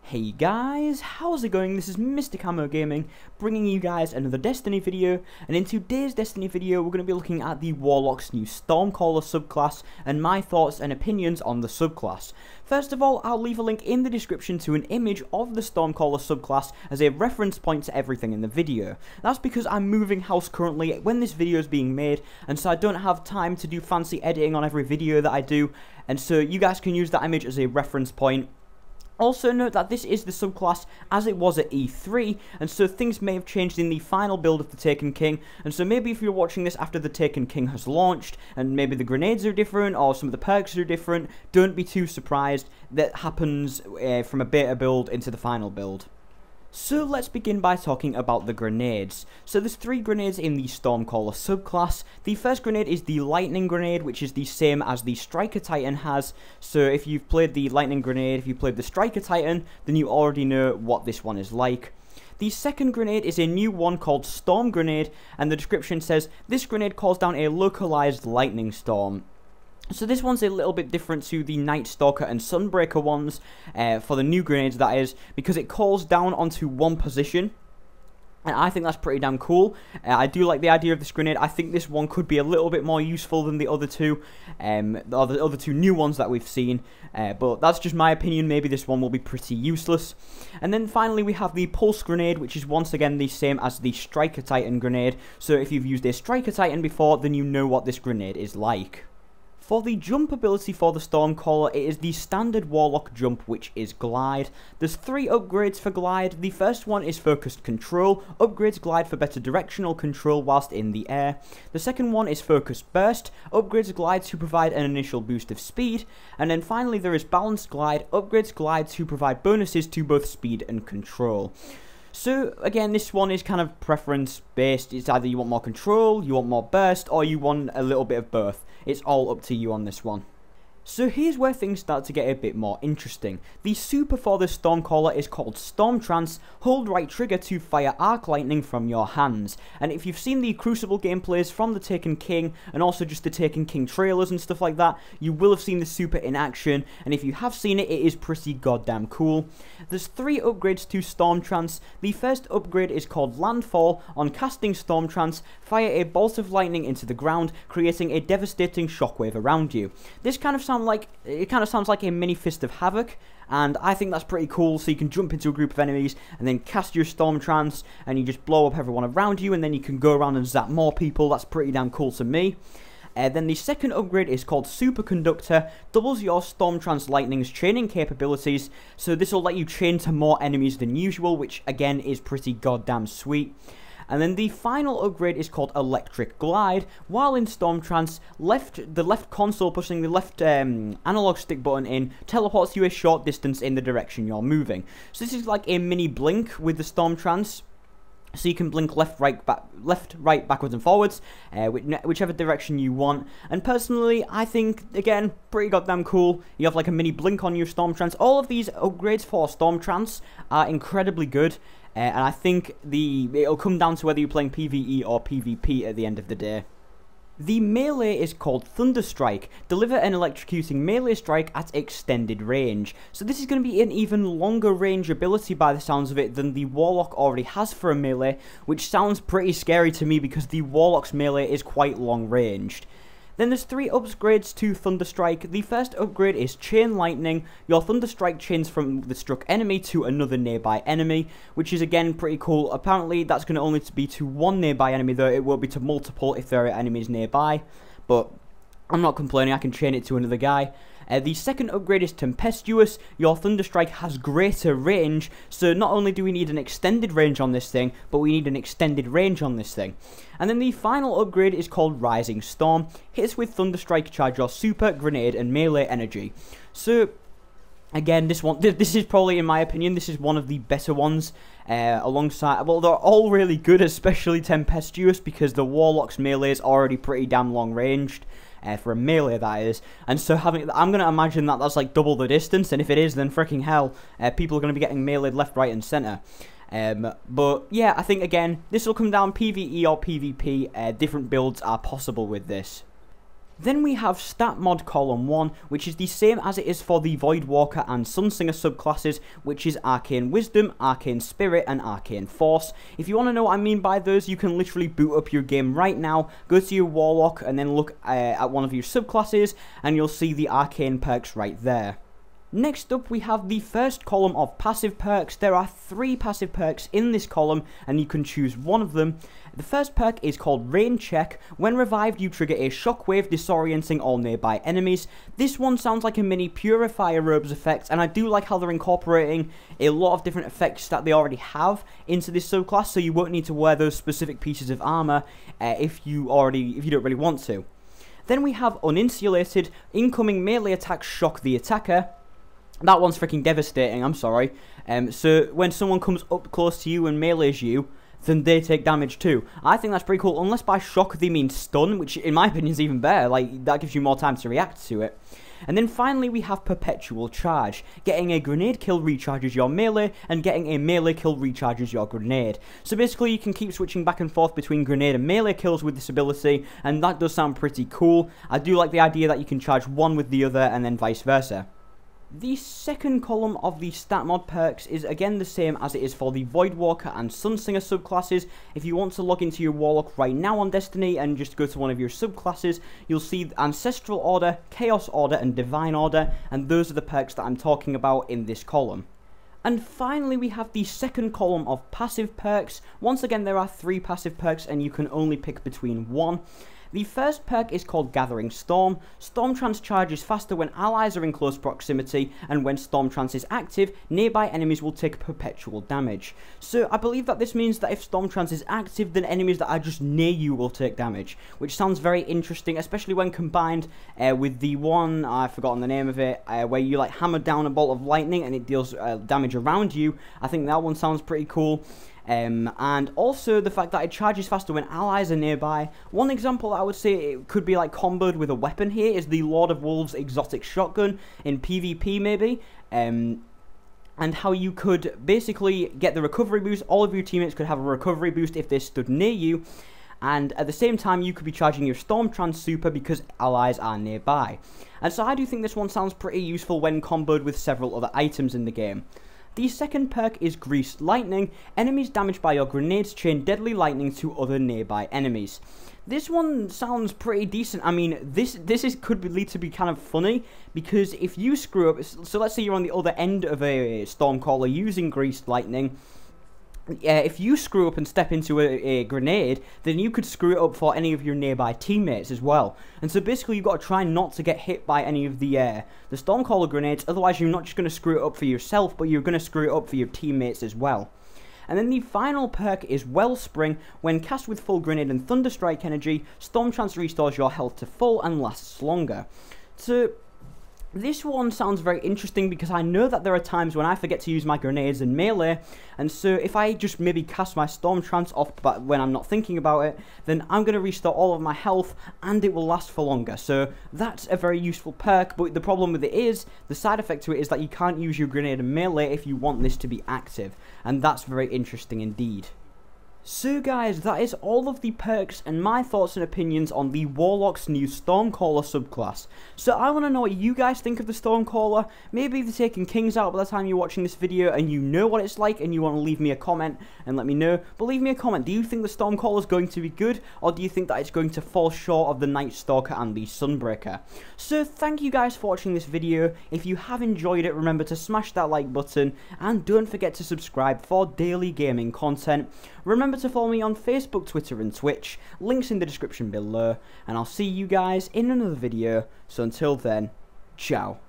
Hey guys, how's it going? This is MrCamoGaming, bringing you guys another Destiny video, and in today's Destiny video we're going to be looking at the Warlock's new Stormcaller subclass, and my thoughts and opinions on the subclass. First of all, I'll leave a link in the description to an image of the Stormcaller subclass as a reference point to everything in the video. That's because I'm moving house currently when this video is being made, and so I don't have time to do fancy editing on every video that I do, and so you guys can use that image as a reference point. Also note that this is the subclass as it was at E3, and so things may have changed in the final build of the Taken King, and so maybe if you're watching this after the Taken King has launched, and maybe the grenades are different, or some of the perks are different, don't be too surprised. That happens from a beta build into the final build. So let's begin by talking about the grenades. So there's 3 grenades in the Stormcaller subclass. The first grenade is the Lightning Grenade, which is the same as the Striker Titan has. So if you've played the Lightning Grenade, if you played the Striker Titan, then you already know what this one is like. The second grenade is a new one called Storm Grenade, and the description says, this grenade calls down a localized lightning storm. So this one's a little bit different to the Night Stalker and Sunbreaker ones, for the new grenades that is, because it calls down onto one position, and I think that's pretty damn cool. I do like the idea of this grenade. I think this one could be a little bit more useful than the other two, the other two new ones that we've seen, but that's just my opinion. Maybe this one will be pretty useless. And then finally we have the Pulse Grenade, which is once again the same as the Striker Titan grenade, so if you've used a Striker Titan before, then you know what this grenade is like. For the jump ability for the Stormcaller, it is the standard Warlock jump, which is Glide. There's 3 upgrades for Glide. The first one is Focused Control, upgrades Glide for better directional control whilst in the air. The second one is Focused Burst, upgrades Glide to provide an initial boost of speed. And then finally there is Balanced Glide, upgrades Glide to provide bonuses to both speed and control. So again, this one is kind of preference based. It's either you want more control, you want more burst, or you want a little bit of both. It's all up to you on this one. So here's where things start to get a bit more interesting. The super for the Stormcaller is called Storm Trance. Hold right trigger to fire arc lightning from your hands. And if you've seen the Crucible gameplays from the Taken King, and also just the Taken King trailers and stuff like that, you will have seen the super in action, and if you have seen it, it is pretty goddamn cool. There's 3 upgrades to Storm Trance. The first upgrade is called Landfall. On casting Storm Trance, fire a bolt of lightning into the ground, creating a devastating shockwave around you. This kind of sounds like a mini Fist of Havoc, and I think that's pretty cool. So you can jump into a group of enemies and then cast your Storm Trance, and you just blow up everyone around you, and then you can go around and zap more people. That's pretty damn cool to me. Then the second upgrade is called Superconductor, doubles your Storm Trance Lightning's chaining capabilities, so this will let you chain to more enemies than usual, which again is pretty goddamn sweet. And then the final upgrade is called Electric Glide. While in Storm Trance, the left console, pushing the left analog stick button in, teleports you a short distance in the direction you're moving. So this is like a mini blink with the Storm Trance. So you can blink left, right, backwards and forwards, whichever direction you want. And personally, I think, again, pretty goddamn cool. You have like a mini blink on your Storm Trance. All of these upgrades for Storm Trance are incredibly good. And I think it'll come down to whether you're playing PvE or PvP at the end of the day. The melee is called Thunderstrike. Deliver an electrocuting melee strike at extended range. So this is going to be an even longer range ability by the sounds of it than the Warlock already has for a melee, which sounds pretty scary to me because the Warlock's melee is quite long ranged. Then there's 3 upgrades to Thunderstrike. The first upgrade is Chain Lightning. Your Thunderstrike chains from the struck enemy to another nearby enemy, which is again pretty cool. Apparently that's going to only be to one nearby enemy, though it will be to multiple if there are enemies nearby. But I'm not complaining, I can chain it to another guy. The second upgrade is Tempestuous. Your Thunderstrike has greater range, so not only do we need an extended range on this thing, but we need an extended range on this thing. And then the final upgrade is called Rising Storm. Hits with Thunderstrike charge your super, grenade, and melee energy. So again, this is probably, in my opinion, this is one of the better ones, alongside, well, they're all really good, especially Tempestuous, because the Warlock's melee is already pretty damn long ranged. For a melee, that is, and so I'm going to imagine that that's like double the distance, and if it is, then freaking hell, people are going to be getting meleeed left, right, and center. But yeah, I think again, this will come down PvE or PvP, different builds are possible with this. Then we have Stat Mod Column 1, which is the same as it is for the Voidwalker and Sunsinger subclasses, which is Arcane Wisdom, Arcane Spirit, and Arcane Force. If you want to know what I mean by those, you can literally boot up your game right now, go to your Warlock, and then look at one of your subclasses, and you'll see the Arcane perks right there. Next up, we have the first column of passive perks. There are 3 passive perks in this column, and you can choose one of them. The first perk is called Rain Check. When revived, you trigger a shockwave disorienting all nearby enemies. This one sounds like a mini Purifier Robes effect, and I do like how they're incorporating a lot of different effects that they already have into this subclass, so you won't need to wear those specific pieces of armor if you don't really want to. Then we have Uninsulated. Incoming melee attacks shock the attacker. That one's freaking devastating, I'm sorry. So when someone comes up close to you and melees you, then they take damage too. I think that's pretty cool, unless by shock they mean stun, which in my opinion is even better. Like, that gives you more time to react to it. And then finally we have Perpetual Charge. Getting a grenade kill recharges your melee, and getting a melee kill recharges your grenade. So basically you can keep switching back and forth between grenade and melee kills with this ability, and that does sound pretty cool. I do like the idea that you can charge one with the other and then vice versa. The second column of the stat mod perks is again the same as it is for the Voidwalker and Sunsinger subclasses. If you want to log into your Warlock right now on Destiny and just go to one of your subclasses, you'll see Ancestral Order, Chaos Order, and Divine Order, and those are the perks that I'm talking about in this column. And finally, we have the second column of passive perks. Once again, there are 3 passive perks, and you can only pick between one. The first perk is called Gathering Storm. Storm Trance charges faster when allies are in close proximity, and when Storm Trance is active, nearby enemies will take perpetual damage. So I believe that this means that if Storm Trance is active, then enemies that are just near you will take damage, which sounds very interesting, especially when combined with the one, I've forgotten the name of it, where you like hammer down a bolt of lightning and it deals damage around you. I think that one sounds pretty cool. And also the fact that it charges faster when allies are nearby. One example I would say it could be like comboed with a weapon here is the Lord of Wolves exotic shotgun in PvP maybe. And how you could basically get the recovery boost. All of your teammates could have a recovery boost if they stood near you. And at the same time, you could be charging your Storm Trance super because allies are nearby. And so I do think this one sounds pretty useful when comboed with several other items in the game. The second perk is Greased Lightning. Enemies damaged by your grenades chain deadly lightning to other nearby enemies. This one sounds pretty decent. I mean, this could lead to be kind of funny, because if you screw up, so let's say you're on the other end of a Stormcaller using Greased Lightning. If you screw up and step into a grenade, then you could screw it up for any of your nearby teammates as well. And so basically you've got to try not to get hit by any of the Stormcaller grenades, otherwise you're not just going to screw it up for yourself, but you're going to screw it up for your teammates as well. And then the final perk is Wellspring. When cast with full grenade and Thunderstrike energy, Storm Trance restores your health to full and lasts longer. So this one sounds very interesting because I know that there are times when I forget to use my grenades in melee, and so if I just maybe cast my Storm Trance off but when I'm not thinking about it, then I'm going to restore all of my health and it will last for longer. So that's a very useful perk, but the problem with it is, the side effect to it is that you can't use your grenade in melee if you want this to be active, and that's very interesting indeed. So guys, that is all of the perks and my thoughts and opinions on the Warlock's new Stormcaller subclass. So I want to know what you guys think of the Stormcaller. Maybe they're taking Kings out by the time you're watching this video and you know what it's like and you want to leave me a comment and let me know. But leave me a comment, do you think the Stormcaller is going to be good, or do you think that it's going to fall short of the Night Stalker and the Sunbreaker? So thank you guys for watching this video. If you have enjoyed it, remember to smash that like button and don't forget to subscribe for daily gaming content. Remember to follow me on Facebook, Twitter and Twitch, links in the description below, and I'll see you guys in another video. So until then, ciao.